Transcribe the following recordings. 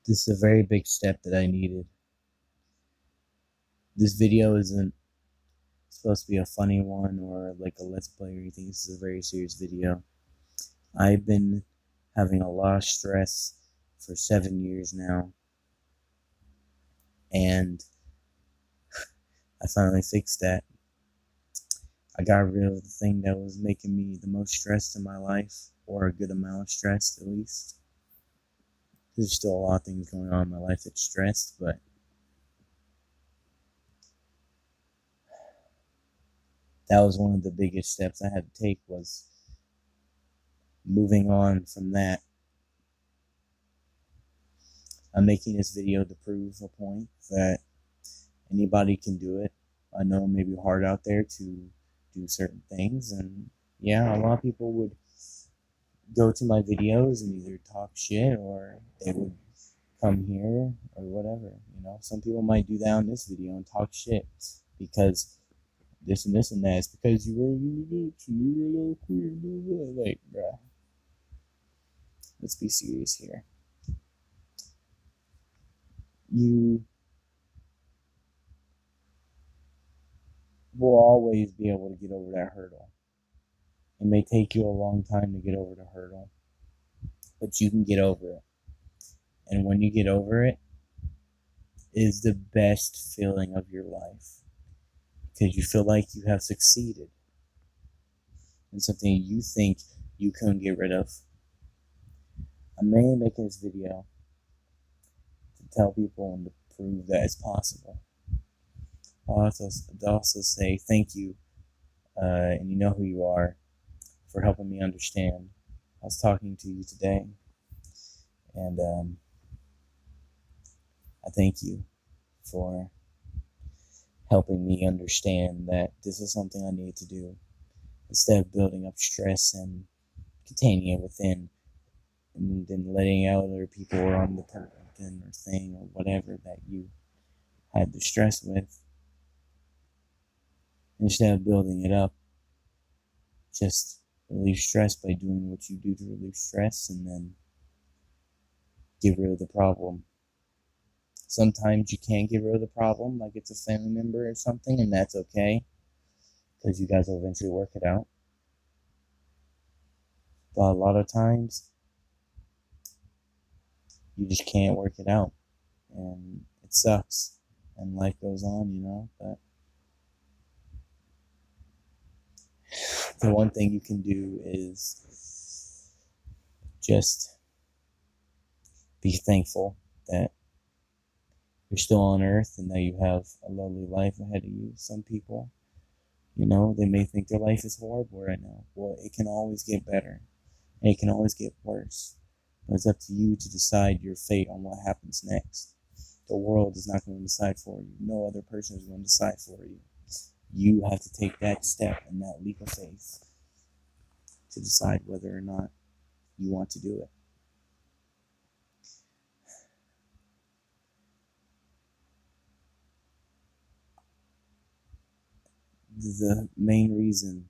This is a very big step that I needed. This video isn't supposed to be a funny one or like a let's play or anything. This is a very serious video. I've been having a lot of stress for 7 years now, and I finally fixed that. I got rid of the thing that was making me the most stressed in my life, or a good amount of stress at least. There's still a lot of things going on in my life that's stressed, but that was one of the biggest steps I had to take, was moving on from that. I'm making this video to prove a point that anybody can do it. I know it may be hard out there to do certain things, and yeah, a lot of people would go to my videos and either talk shit or they would come here or whatever. Some people might do that on this video and talk shit because this and this and that. It's because you were a little queer. Like, bruh, let's be serious here. You will always be able to get over that hurdle. It may take you a long time to get over the hurdle, but you can get over it. And when you get over it, it is the best feeling of your life, because you feel like you have succeeded in something you think you couldn't get rid of. I'm mainly making this video to tell people and to prove that it's possible. I'll also say thank you, and you know who you are, for helping me understand. I was talking to you today, and I thank you for helping me understand that this is something I need to do, instead of building up stress and containing it within, and then letting out other people or on the person or thing or whatever that you had the stress with. Instead of building it up, just relieve stress by doing what you do to relieve stress, and then get rid of the problem. Sometimes you can't get rid of the problem, like it's a family member or something, and that's okay, because you guys will eventually work it out. But a lot of times, you just can't work it out, and it sucks, and life goes on. But the one thing you can do is just be thankful that you're still on earth and that you have a lovely life ahead of you. Some people, they may think their life is horrible right now. Well, it can always get better, and it can always get worse. But it's up to you to decide your fate on what happens next. The world is not going to decide for you. No other person is going to decide for you. You have to take that step and that leap of faith to decide whether or not you want to do it. The main reason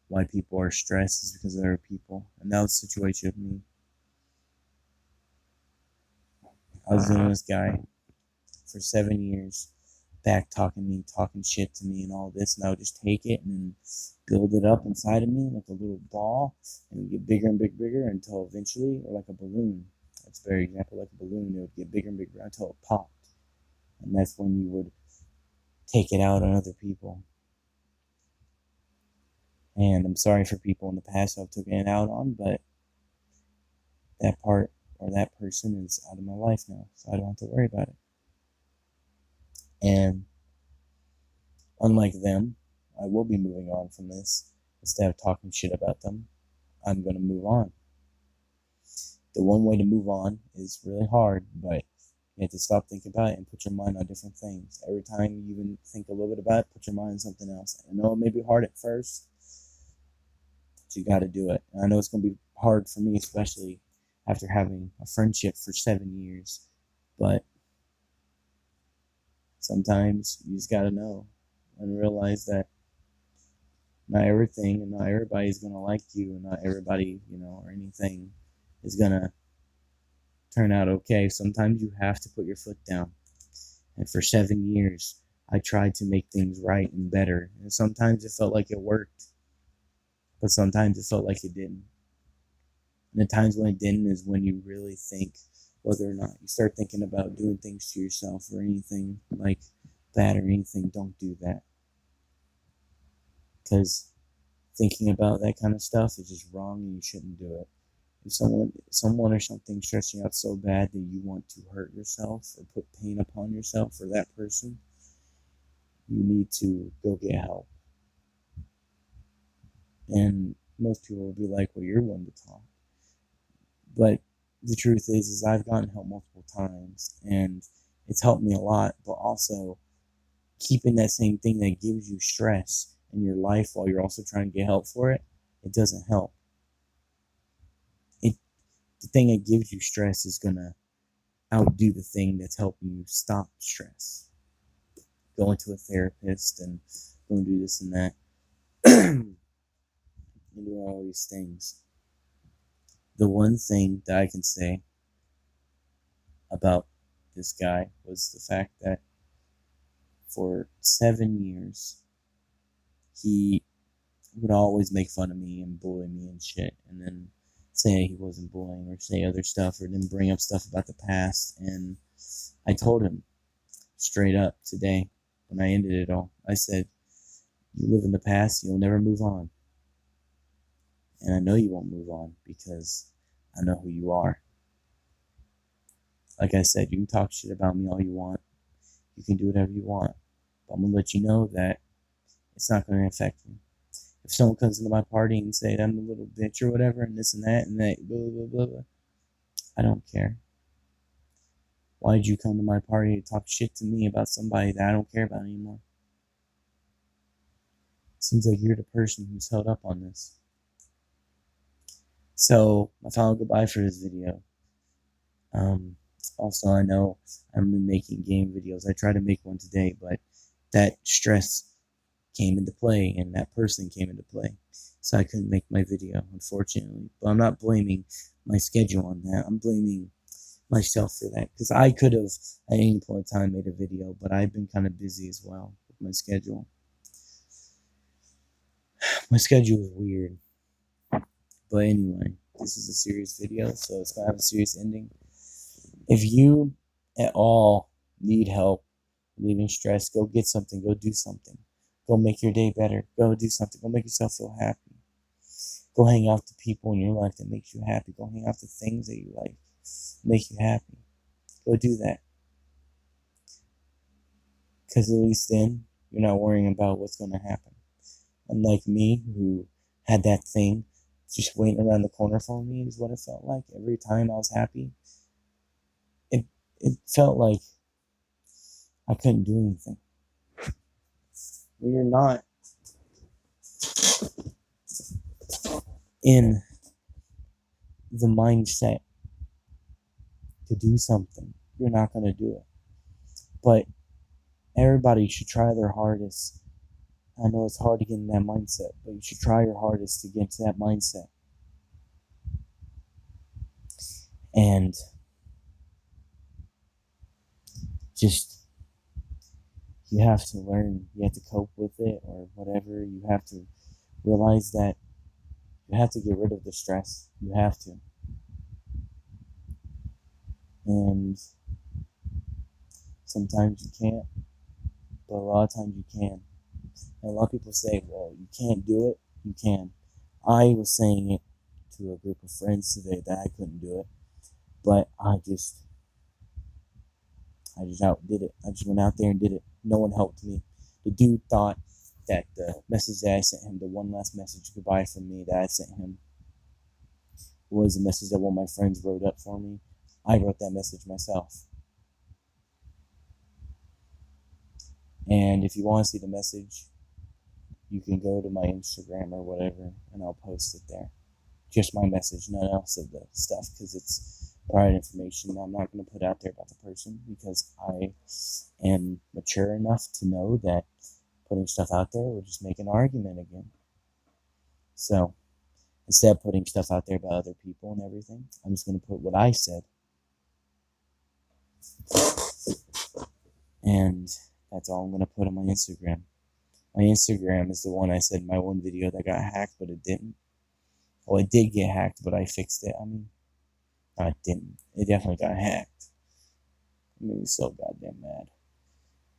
why people are stressed is because there are people, and that was the situation with me. I was doing this guy for 7 years, back talking me, talking shit to me and all this, and I would just take it and build it up inside of me like a little ball, and it would get bigger and bigger until eventually, or like a balloon. That's a very example, like a balloon, it would get bigger and bigger until it popped. And that's when you would take it out on other people. And I'm sorry for people in the past I've taken it out on, but that part or that person is out of my life now, so I don't have to worry about it. And unlike them, I will be moving on from this. Instead of talking shit about them, I'm going to move on. The one way to move on is really hard, but you have to stop thinking about it and put your mind on different things. Every time you even think a little bit about it, put your mind on something else. I know it may be hard at first, but you got to do it. And I know it's going to be hard for me, especially after having a friendship for 7 years. But sometimes you just got to know and realize that not everything and not everybody is going to like you, and not everybody, or anything is going to turn out okay. Sometimes you have to put your foot down. And for 7 years, I tried to make things right and better. And sometimes it felt like it worked, but sometimes it felt like it didn't. And the times when it didn't is when you really think whether or not you start thinking about doing things to yourself or anything like that or anything. Don't do that. Because thinking about that kind of stuff is just wrong and you shouldn't do it. If someone or something stressing you out so bad that you want to hurt yourself or put pain upon yourself or that person, you need to go get help. And most people will be like, well, you're one to talk. But the truth is I've gotten help multiple times and it's helped me a lot, but also keeping that same thing that gives you stress in your life while you're also trying to get help for it, it doesn't help. The thing that gives you stress is going to outdo the thing that's helping you stop stress. Going to a therapist and going to do this and that and doing all these things. The one thing that I can say about this guy was the fact that for 7 years he would always make fun of me and bully me and shit, and then say he wasn't bullying or say other stuff or then bring up stuff about the past. And I told him straight up today when I ended it all, I said, you live in the past, you'll never move on. And I know you won't move on because I know who you are. Like I said, you can talk shit about me all you want. You can do whatever you want. But I'm going to let you know that it's not going to affect me. If someone comes into my party and say I'm a little bitch or whatever and this and that blah, blah, blah, blah, I don't care. Why did you come to my party to talk shit to me about somebody that I don't care about anymore? Seems like you're the person who's held up on this. So, my final goodbye for this video. Also, I know I'm making game videos. I tried to make one today, but that stress came into play and that person came into play. So I couldn't make my video, unfortunately. But I'm not blaming my schedule on that. I'm blaming myself for that. Because I could have, at any point in time, made a video, but I've been kind of busy as well with my schedule. My schedule is weird. But anyway, this is a serious video, so it's going to have a serious ending. If you at all need help relieving stress, go get something. Go do something. Go make your day better. Go do something. Go make yourself feel happy. Go hang out with the people in your life that makes you happy. Go hang out with the things that you like, make you happy. Go do that. Because at least then, you're not worrying about what's going to happen. Unlike me, who had that thing just waiting around the corner for me, is what it felt like. Every time I was happy, it felt like I couldn't do anything. When you're not in the mindset to do something, you're not going to do it. But everybody should try their hardest. I know it's hard to get in that mindset, but you should try your hardest to get into that mindset. And just, you have to learn, you have to cope with it or whatever. You have to realize that you have to get rid of the stress. You have to. And sometimes you can't, but a lot of times you can. And a lot of people say, well, you can't do it. You can. I was saying it to a group of friends today that I couldn't do it, but I just outdid it. I just went out there and did it. No one helped me. The dude thought that the message that I sent him, the one last message goodbye from me that I sent him, was a message that one of my friends wrote up for me. I wrote that message myself. And if you want to see the message, you can go to my Instagram or whatever, and I'll post it there. Just my message, none else of the stuff, because it's private information I'm not going to put out there about the person, because I am mature enough to know that putting stuff out there will just make an argument again. So, instead of putting stuff out there about other people and everything, I'm just going to put what I said. And that's all I'm going to put on my Instagram. My Instagram is the one I said in my one video that got hacked, but it didn't. Well, it did get hacked, but I fixed it. I mean, no, it didn't. It definitely got hacked. It made me so goddamn mad.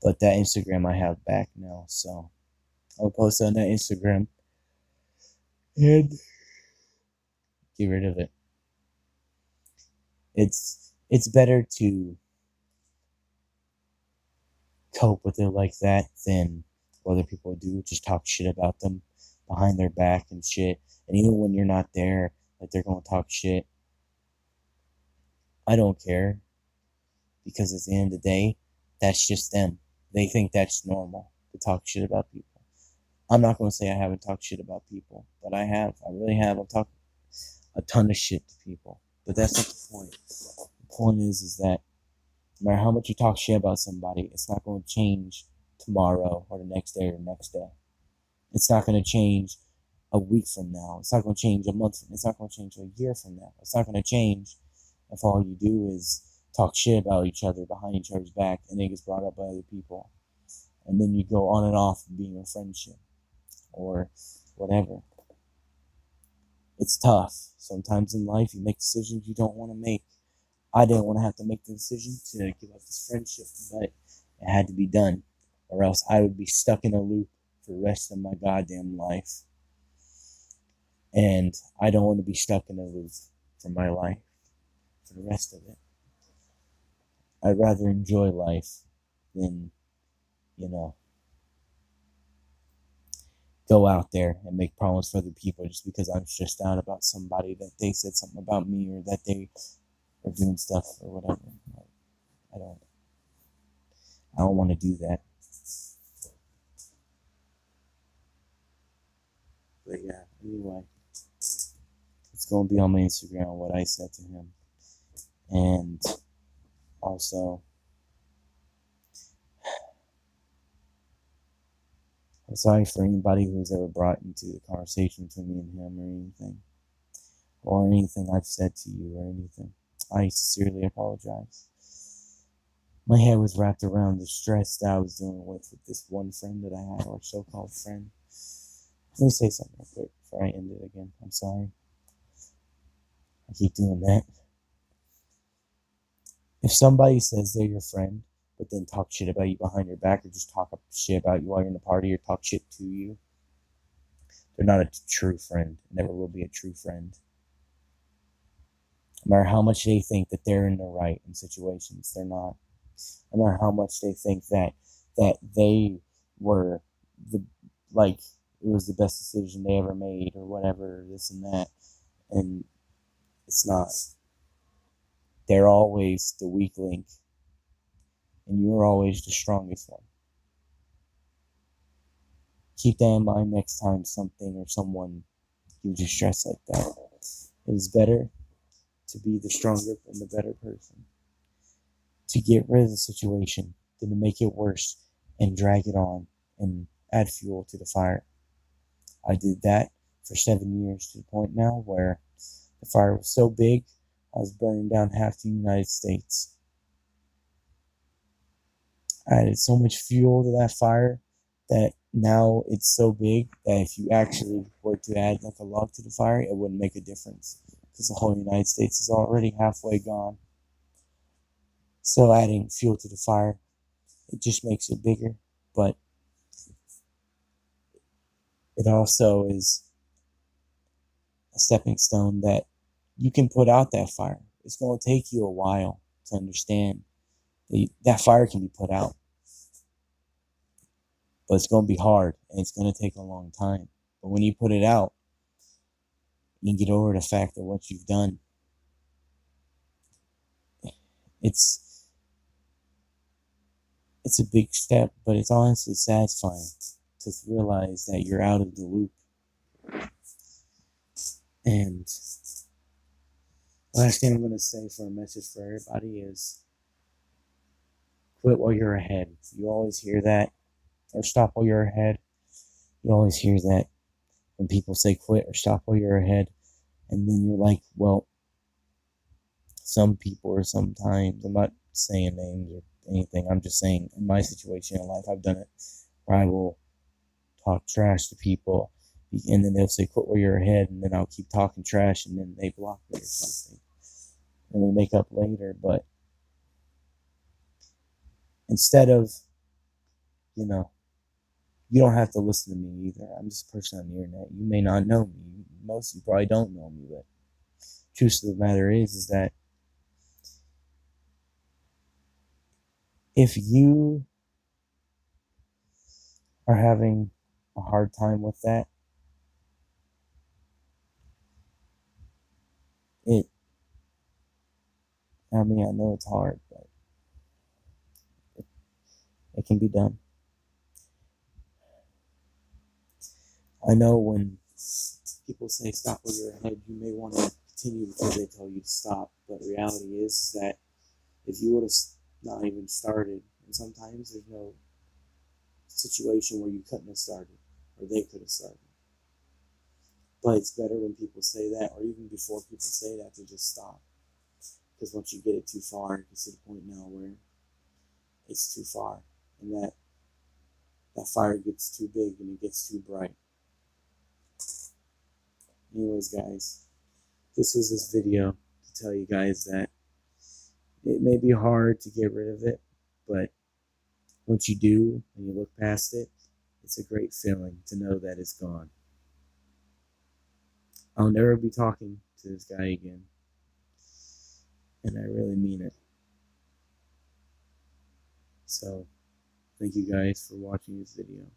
But that Instagram I have back now, so I'll post on that Instagram and get rid of it. It's better to cope with it like that than what other people do. Just talk shit about them behind their back and shit. And even when you're not there, like they're gonna talk shit. I don't care, because at the end of the day, that's just them. They think that's normal to talk shit about people. I'm not gonna say I haven't talked shit about people, but I have. I really have. I've talked a ton of shit to people. But that's not the point. The point is that no matter how much you talk shit about somebody, it's not going to change tomorrow or the next day or the next day. It's not going to change a week from now. It's not going to change a month from now. It's not going to change a year from now. It's not going to change if all you do is talk shit about each other behind each other's back and it gets brought up by other people. And then you go on and off being a friendship or whatever. It's tough. Sometimes in life you make decisions you don't want to make. I didn't want to have to make the decision to give up this friendship, but it had to be done, or else I would be stuck in a loop for the rest of my goddamn life. And I don't want to be stuck in a loop for my life, for the rest of it. I'd rather enjoy life than, go out there and make problems for other people just because I'm stressed out about somebody that they said something about me or that they are doing stuff or whatever. I don't want to do that. But yeah, anyway, it's going to be on my Instagram what I said to him. And also, I'm sorry for anybody who's ever brought into the conversation between me and him or anything I've said to you or anything. I sincerely apologize. My head was wrapped around the stress that I was dealing with this one friend that I had, or so-called friend. Let me say something real quick before I end it again. I'm sorry. I keep doing that. If somebody says they're your friend, but then talk shit about you behind your back, or just talk shit about you while you're in the party, or talk shit to you, they're not a true friend. Never will be a true friend. No matter how much they think that they're in the right in situations, they're not. No matter how much they think that they were it was the best decision they ever made or whatever, this and that, and it's not. They're always the weak link, and you're always the strongest one. Keep that in mind next time something or someone gives you stress like that. It is better to be the stronger and the better person, to get rid of the situation than to make it worse and drag it on and add fuel to the fire. I did that for 7 years to the point now where the fire was so big I was burning down half the United States. I added so much fuel to that fire that now it's so big that if you actually were to add like a log to the fire, it wouldn't make a difference because the whole United States is already halfway gone. So adding fuel to the fire, it just makes it bigger, but it also is a stepping stone that you can put out that fire. It's going to take you a while to understand that fire can be put out, but it's going to be hard and it's going to take a long time. But when you put it out, you can get over the fact of what you've done. It's a big step, but it's honestly satisfying to realize that you're out of the loop. And last thing I'm going to say for a message for everybody is quit while you're ahead. You always hear that, or stop while you're ahead. You always hear that when people say quit or stop while you're ahead. And then you're like, well, some people or sometimes, I'm not saying names or anything. I'm just saying in my situation in life, I've done it where I will talk trash to people, and then they'll say, "Quit where you're ahead," and then I'll keep talking trash, and then they block me or something, and we make up later. But instead of, you know, you don't have to listen to me either. I'm just a person on the internet. You may not know me. Most of you probably don't know me, but truth of the matter is that if you are having a hard time with that, it, I mean, I know it's hard, but it can be done. I know when people say stop where you're ahead, you may want to continue because they tell you to stop, but reality is that if you would have not even started, and sometimes there's no situation where you couldn't have started, or they could have started. But it's better when people say that, or even before people say that, to just stop. Because once you get it too far, it gets to the point now where it's too far, and that fire gets too big and it gets too bright. Anyways, guys, this was this video to tell you guys that it may be hard to get rid of it, but once you do and you look past it, it's a great feeling to know that it's gone. I'll never be talking to this guy again, and I really mean it. So, thank you guys for watching this video.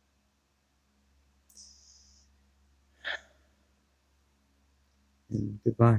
And goodbye.